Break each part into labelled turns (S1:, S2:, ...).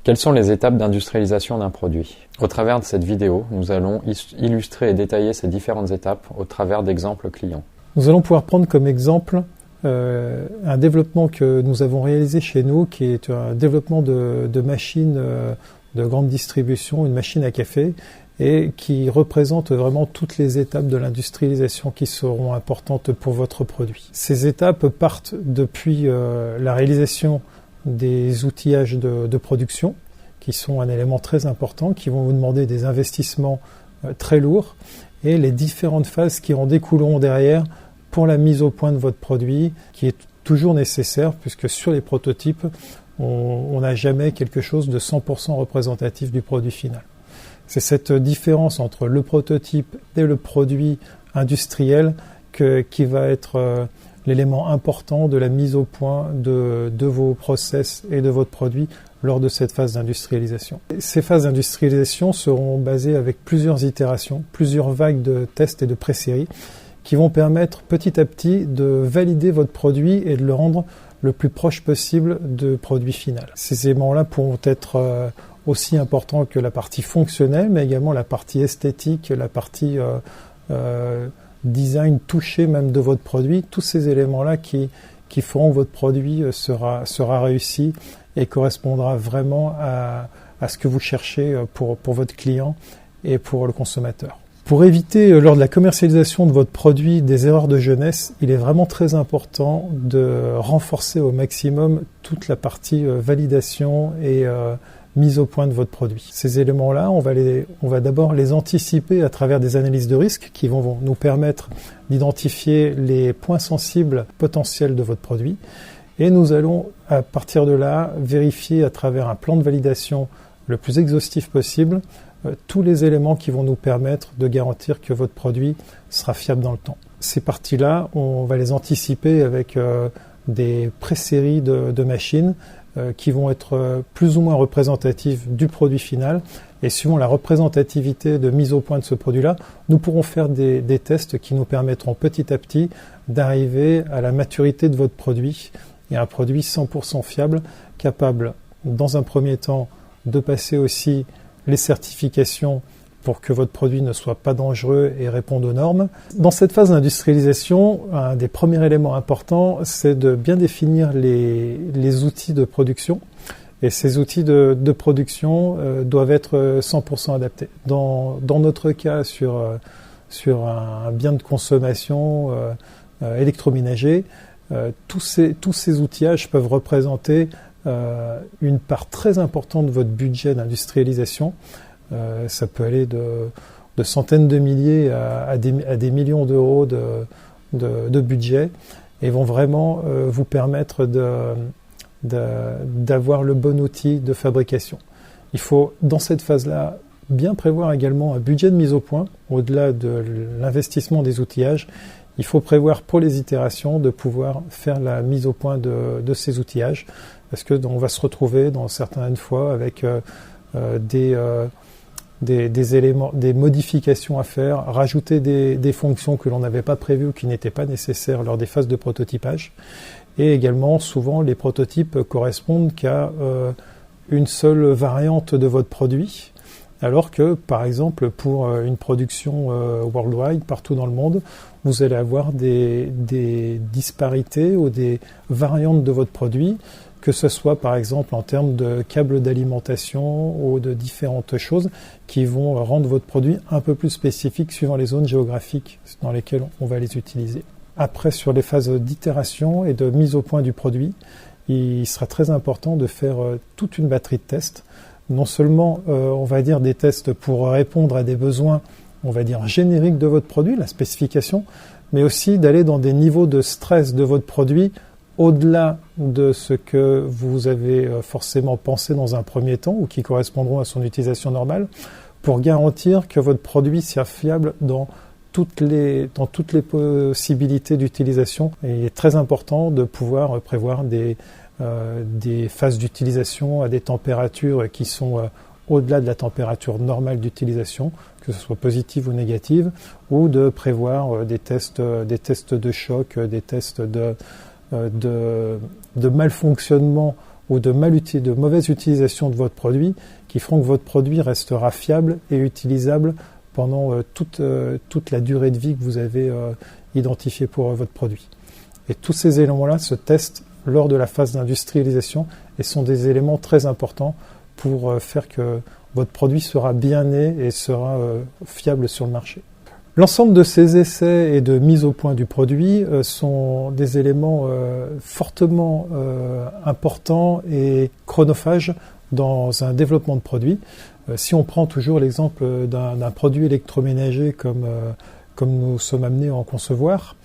S1: Quelles sont les étapes d'industrialisation d'un produit? Au travers de cette vidéo, nous allons illustrer et détailler ces différentes étapes au travers d'exemples clients.
S2: Nous allons pouvoir prendre comme exemple un développement que nous avons réalisé chez nous, qui est un développement de machines de grande distribution, une machine à café, et qui représente vraiment toutes les étapes de l'industrialisation qui seront importantes pour votre produit. Ces étapes partent depuis la réalisation des outillages de production, qui sont un élément très important, qui vont vous demander des investissements très lourds, et les différentes phases qui en découleront derrière pour la mise au point de votre produit, qui est toujours nécessaire, puisque sur les prototypes, on n'a jamais quelque chose de 100% représentatif du produit final. C'est cette différence entre le prototype et le produit industriel qui va être l'élément important de la mise au point de vos process et de votre produit lors de cette phase d'industrialisation. Ces phases d'industrialisation seront basées avec plusieurs itérations, plusieurs vagues de tests et de pré-séries qui vont permettre petit à petit de valider votre produit et de le rendre le plus proche possible de produit final. Ces éléments-là pourront être aussi importants que la partie fonctionnelle, mais également la partie esthétique, la partie design touché même de votre produit. Tous ces éléments-là qui feront que votre produit sera réussi et correspondra vraiment à ce que vous cherchez pour votre client et pour le consommateur. Pour éviter, lors de la commercialisation de votre produit, des erreurs de jeunesse, il est vraiment très important de renforcer au maximum toute la partie validation et mise au point de votre produit. Ces éléments-là, on va d'abord les anticiper à travers des analyses de risque qui vont nous permettre d'identifier les points sensibles potentiels de votre produit. Et nous allons, à partir de là, vérifier à travers un plan de validation le plus exhaustif possible tous les éléments qui vont nous permettre de garantir que votre produit sera fiable dans le temps. Ces parties-là, on va les anticiper avec des pré-séries de machines qui vont être plus ou moins représentatives du produit final. Et suivant la représentativité de mise au point de ce produit-là, nous pourrons faire des tests qui nous permettront petit à petit d'arriver à la maturité de votre produit et un produit 100% fiable, capable, dans un premier temps, de passer aussi les certifications pour que votre produit ne soit pas dangereux et réponde aux normes. Dans cette phase d'industrialisation, un des premiers éléments importants, c'est de bien définir les outils de production. Et ces outils de production doivent être 100% adaptés. Dans notre cas, sur un bien de consommation électroménager, tous ces outillages peuvent représenter une part très importante de votre budget d'industrialisation. Ça peut aller de centaines de milliers à des millions d'euros de budget et vont vraiment vous permettre d'avoir le bon outil de fabrication. Il faut, dans cette phase-là, bien prévoir également un budget de mise au point, au-delà de l'investissement des outillages. Il faut prévoir pour les itérations de pouvoir faire la mise au point de ces outillages, parce que on va se retrouver dans certaines fois avec des éléments, des modifications à faire, rajouter des fonctions que l'on n'avait pas prévues ou qui n'étaient pas nécessaires lors des phases de prototypage. Et également, souvent, les prototypes correspondent qu'à une seule variante de votre produit, alors que, par exemple, pour une production worldwide, partout dans le monde, vous allez avoir des disparités ou des variantes de votre produit, que ce soit par exemple en termes de câbles d'alimentation ou de différentes choses qui vont rendre votre produit un peu plus spécifique suivant les zones géographiques dans lesquelles on va les utiliser. Après, sur les phases d'itération et de mise au point du produit, il sera très important de faire toute une batterie de tests. Non seulement, on va dire, des tests pour répondre à des besoins, on va dire, génériques de votre produit, la spécification, mais aussi d'aller dans des niveaux de stress de votre produit au-delà de ce que vous avez forcément pensé dans un premier temps ou qui correspondront à son utilisation normale, pour garantir que votre produit soit fiable dans toutes les possibilités d'utilisation. Et il est très important de pouvoir prévoir des phases d'utilisation à des températures qui sont au-delà de la température normale d'utilisation, que ce soit positive ou négative, ou de prévoir des tests de choc, des tests de malfonctionnement ou de mauvaise utilisation de votre produit qui feront que votre produit restera fiable et utilisable pendant toute la durée de vie que vous avez identifiée pour votre produit. Et tous ces éléments-là se testent lors de la phase d'industrialisation et sont des éléments très importants pour faire que votre produit sera bien né et sera fiable sur le marché. L'ensemble de ces essais et de mise au point du produit sont des éléments fortement importants et chronophages dans un développement de produit. Si on prend toujours l'exemple d'un produit électroménager comme nous sommes amenés à en concevoir,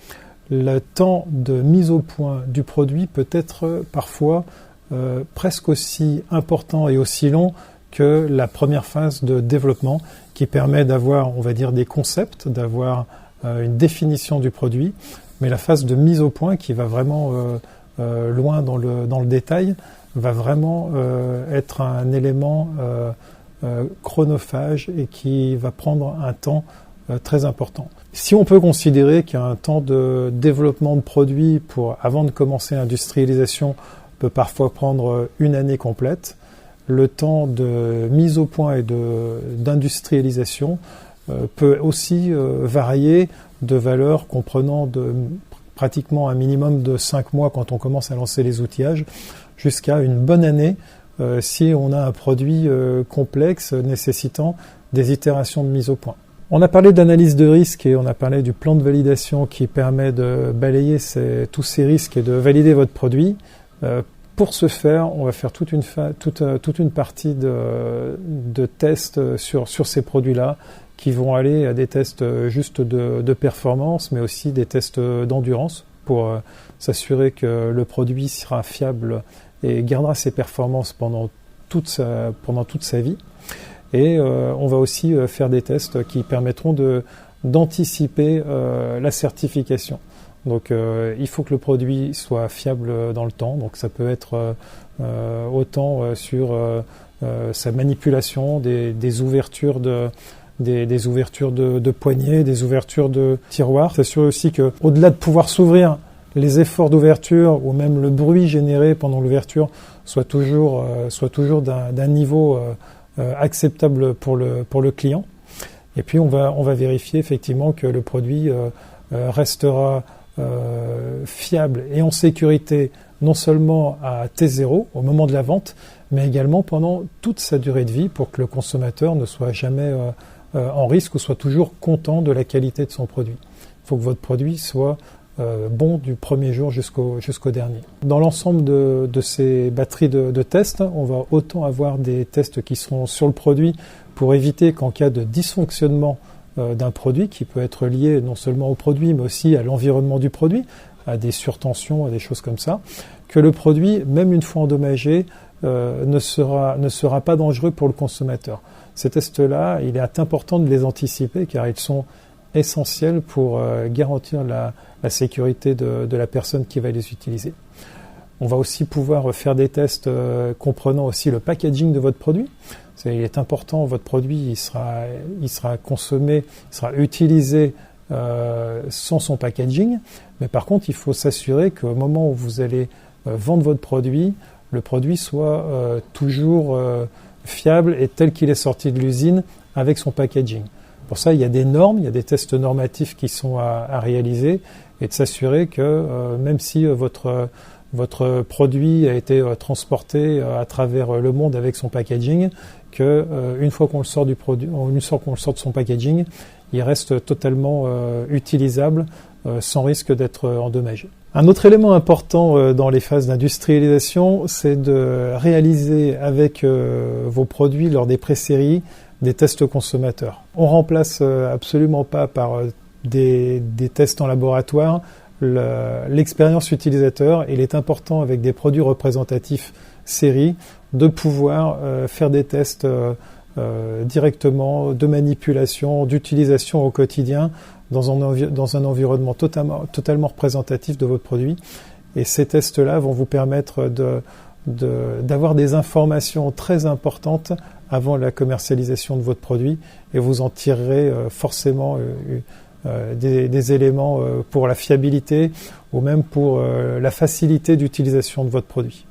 S2: le temps de mise au point du produit peut être parfois presque aussi important et aussi long que la première phase de développement qui permet d'avoir, on va dire, des concepts, d'avoir une définition du produit, mais la phase de mise au point qui va vraiment loin dans le détail va vraiment être un élément chronophage et qui va prendre un temps très important. Si on peut considérer qu'un temps de développement de produit avant de commencer l'industrialisation peut parfois prendre une année complète, le temps de mise au point et d'industrialisation peut aussi varier de valeurs comprenant pratiquement un minimum de 5 mois quand on commence à lancer les outillages, jusqu'à une bonne année si on a un produit complexe nécessitant des itérations de mise au point. On a parlé d'analyse de risque et on a parlé du plan de validation qui permet de balayer tous ces risques et de valider votre produit. Pour ce faire, on va faire toute une partie de tests sur ces produits-là qui vont aller à des tests juste de performance, mais aussi des tests d'endurance pour s'assurer que le produit sera fiable et gardera ses performances pendant toute sa vie. Et on va aussi faire des tests qui permettront d'anticiper la certification. Donc il faut que le produit soit fiable dans le temps, donc ça peut être autant sur sa manipulation, des ouvertures des ouvertures de poignées, des ouvertures de tiroirs. S'assurer aussi que, au-delà de pouvoir s'ouvrir, les efforts d'ouverture ou même le bruit généré pendant l'ouverture soit toujours d'un niveau acceptable pour le client. Et puis on va vérifier effectivement que le produit restera fiable et en sécurité non seulement à T0 au moment de la vente, mais également pendant toute sa durée de vie pour que le consommateur ne soit jamais en risque ou soit toujours content de la qualité de son produit. Il faut que votre produit soit bon du premier jour jusqu'au dernier. Dans l'ensemble de ces batteries de tests, on va autant avoir des tests qui seront sur le produit pour éviter qu'en cas de dysfonctionnement d'un produit qui peut être lié non seulement au produit mais aussi à l'environnement du produit, à des surtensions, à des choses comme ça, que le produit, même une fois endommagé, ne sera pas dangereux pour le consommateur. Ces tests-là, il est important de les anticiper car ils sont essentiels pour garantir la sécurité de la personne qui va les utiliser. On va aussi pouvoir faire des tests comprenant aussi le packaging de votre produit. Il est important, votre produit il sera consommé, il sera utilisé sans son packaging, mais par contre il faut s'assurer qu'au moment où vous allez vendre votre produit, le produit soit toujours fiable et tel qu'il est sorti de l'usine avec son packaging. Pour ça, il y a des normes, il y a des tests normatifs qui sont à réaliser et de s'assurer que même si votre produit a été transporté à travers le monde avec son packaging, que une fois qu'on le sort du produit, une fois qu'on le sort de son packaging, il reste totalement utilisable sans risque d'être endommagé. Un autre élément important dans les phases d'industrialisation, c'est de réaliser avec vos produits lors des pré-séries des tests consommateurs. On remplace absolument pas par des tests en laboratoire l'expérience utilisateur. Il est important avec des produits représentatifs série de pouvoir faire des tests directement de manipulation, d'utilisation au quotidien dans un environnement totalement représentatif de votre produit. Et ces tests-là vont vous permettre d'avoir des informations très importantes avant la commercialisation de votre produit et vous en tirerez forcément des éléments pour la fiabilité ou même pour la facilité d'utilisation de votre produit.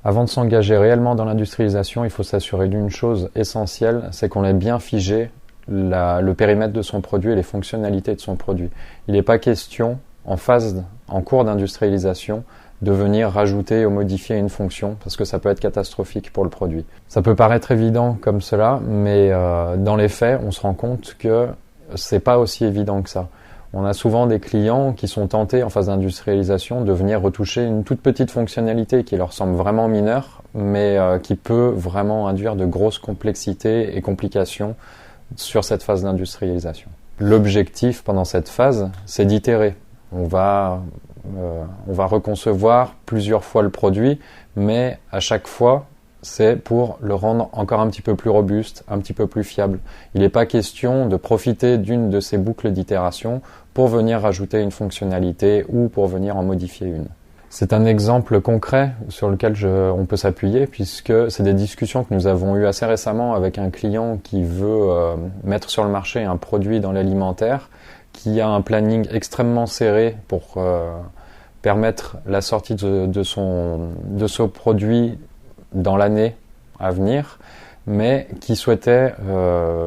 S1: Avant de s'engager réellement dans l'industrialisation, il faut s'assurer d'une chose essentielle, c'est qu'on ait bien figé le périmètre de son produit et les fonctionnalités de son produit. Il n'est pas question, en cours d'industrialisation, de venir rajouter ou modifier une fonction, parce que ça peut être catastrophique pour le produit. Ça peut paraître évident comme cela, mais dans les faits, on se rend compte que c'est pas aussi évident que ça. On a souvent des clients qui sont tentés en phase d'industrialisation de venir retoucher une toute petite fonctionnalité qui leur semble vraiment mineure, mais qui peut vraiment induire de grosses complexités et complications sur cette phase d'industrialisation. L'objectif pendant cette phase, c'est d'itérer. On va reconcevoir plusieurs fois le produit, mais à chaque fois, c'est pour le rendre encore un petit peu plus robuste, un petit peu plus fiable. Il n'est pas question de profiter d'une de ces boucles d'itération pour venir rajouter une fonctionnalité ou pour venir en modifier une. C'est un exemple concret sur lequel on peut s'appuyer, puisque c'est des discussions que nous avons eues assez récemment avec un client qui veut mettre sur le marché un produit dans l'alimentaire, qui a un planning extrêmement serré pour permettre la sortie de ce produit dans l'année à venir, mais qui souhaitait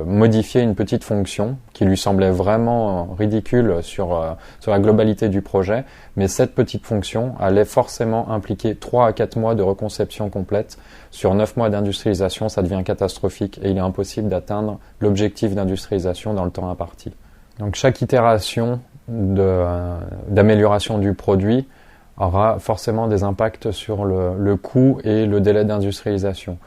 S1: modifier une petite fonction qui lui semblait vraiment ridicule sur la globalité du projet, mais cette petite fonction allait forcément impliquer 3 à 4 mois de reconception complète. Sur 9 mois d'industrialisation, ça devient catastrophique et il est impossible d'atteindre l'objectif d'industrialisation dans le temps imparti. Donc chaque itération d'amélioration du produit aura forcément des impacts sur le coût et le délai d'industrialisation.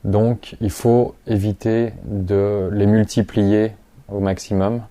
S1: Donc il faut éviter de les multiplier au maximum.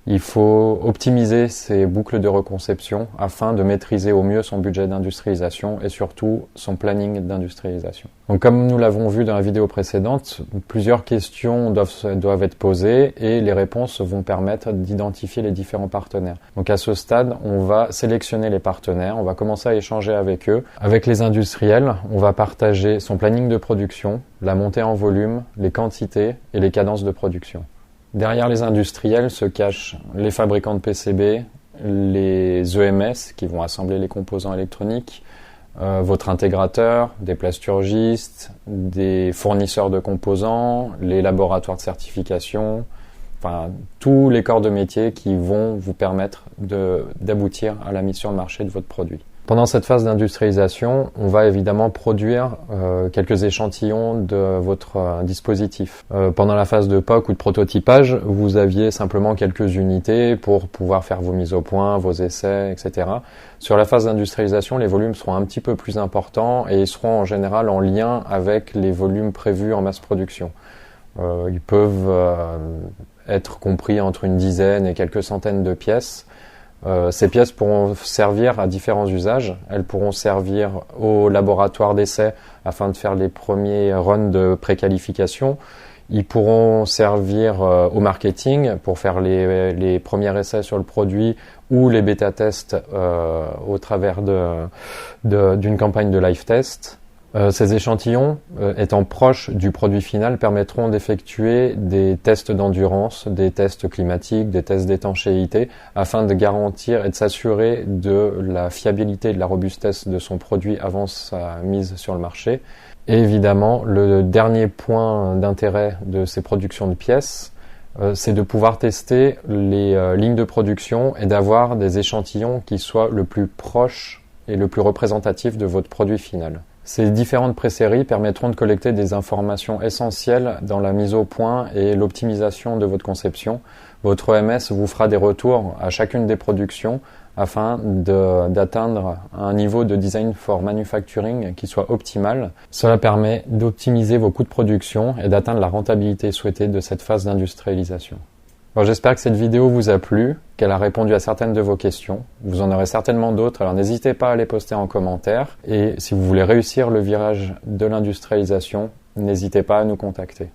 S1: Il faut optimiser ces boucles de reconception afin de maîtriser au mieux son budget d'industrialisation et surtout son planning d'industrialisation. Donc comme nous l'avons vu dans la vidéo précédente, plusieurs questions doivent être posées et les réponses vont permettre d'identifier les différents partenaires. Donc à ce stade, on va sélectionner les partenaires, on va commencer à échanger avec eux. Avec les industriels, on va partager son planning de production, la montée en volume, les quantités et les cadences de production. Derrière les industriels se cachent les fabricants de PCB, les EMS qui vont assembler les composants électroniques, votre intégrateur, des plasturgistes, des fournisseurs de composants, les laboratoires de certification, enfin tous les corps de métier qui vont vous permettre d'aboutir à la mise sur le marché de votre produit. Pendant cette phase d'industrialisation, on va évidemment produire quelques échantillons de votre dispositif. Pendant la phase de POC ou de prototypage, vous aviez simplement quelques unités pour pouvoir faire vos mises au point, vos essais, etc. Sur la phase d'industrialisation, les volumes seront un petit peu plus importants et ils seront en général en lien avec les volumes prévus en masse production. Ils peuvent être compris entre une dizaine et quelques centaines de pièces. Ces pièces pourront servir à différents usages. Elles pourront servir au laboratoire d'essai afin de faire les premiers runs de préqualification. Ils pourront servir au marketing pour faire les premiers essais sur le produit ou les bêta-tests au travers d'une campagne de live test. Ces échantillons, étant proches du produit final, permettront d'effectuer des tests d'endurance, des tests climatiques, des tests d'étanchéité, afin de garantir et de s'assurer de la fiabilité et de la robustesse de son produit avant sa mise sur le marché. Et évidemment, le dernier point d'intérêt de ces productions de pièces, c'est de pouvoir tester les lignes de production et d'avoir des échantillons qui soient le plus proches et le plus représentatifs de votre produit final. Ces différentes pré-séries permettront de collecter des informations essentielles dans la mise au point et l'optimisation de votre conception. Votre OMS vous fera des retours à chacune des productions afin d'atteindre un niveau de design for manufacturing qui soit optimal. Cela permet d'optimiser vos coûts de production et d'atteindre la rentabilité souhaitée de cette phase d'industrialisation. Alors j'espère que cette vidéo vous a plu, qu'elle a répondu à certaines de vos questions. Vous en aurez certainement d'autres, alors n'hésitez pas à les poster en commentaire. Et si vous voulez réussir le virage de l'industrialisation, n'hésitez pas à nous contacter.